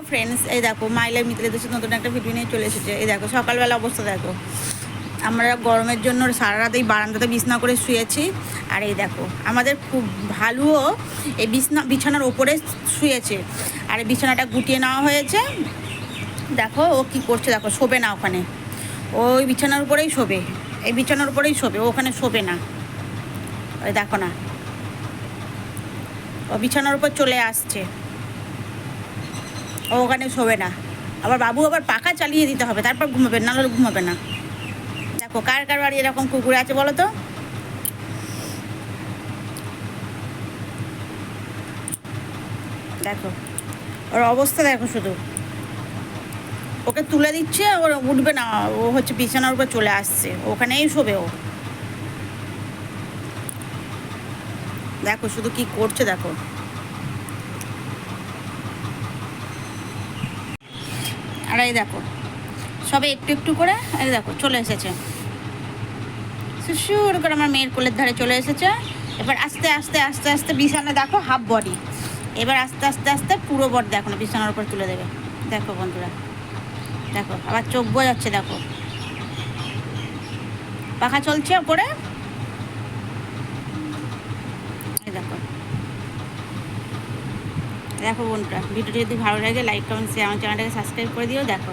Friends, এই দেখো My Lai মিত্রেদের সাথে নতুন একটা ভিডিও নিয়ে চলে এসেছে। এই দেখো সকালবেলা অবস্থা দেখো, আমরা গরমের জন্য সারা রাত এই বারান্দাতে বিছনা করে শুয়েছি। আর এই দেখো আমাদের খুব ভালোও এই বিছানার ওপরে শুয়েছে। আর এই বিছানাটা গুটিয়ে নেওয়া হয়েছে। দেখো ও কি করছে, দেখো শোবে না ওখানে, ওই বিছানার উপরেই শোবে, এই বিছানার উপরেই শোবে, ও ওখানে শোবে না। ওই দেখো না, ও বিছানার উপর চলে আসছে, ও ওখানে শোবে না। আবার বাবু আবার পাখা চালিয়ে দিতে হবে, তারপর ঘুমাবে, নাহলে ঘুমাবে না। দেখো কার কার বাড়ি এরকম কুকুর আছে বলো তো? দেখো ওর অবস্থা দেখো, শুধু ওকে তুলে দিচ্ছে, ওর উঠবে না, ও হচ্ছে বিছানার উপর চলে আসছে, ওখানেই শোবে ও। দেখো শুধু কি করছে দেখো। আর এই দেখো সবে একটু একটু করে এই দেখো চলে এসেছে, সুর করে আমার মেয়ের কোলের ধারে চলে এসেছে। এবার আস্তে আস্তে আস্তে আস্তে বিছানা দেখো হাফ বডি, এবার আস্তে আস্তে আস্তে পুরো বডি দেখো না বিছানার উপর তুলে দেবে। দেখো বন্ধুরা, দেখো আবার চোখ বোঝাচ্ছে, দেখো পাখা চলছে ওপরে। এই দেখো, দেখো বন্ধুরা, ভিডিওটি যদি ভালো লাগে লাইক কমেন্ট শেয়ার, আমার চ্যানেলটাকে সাবস্ক্রাইব করে দিও। দেখো।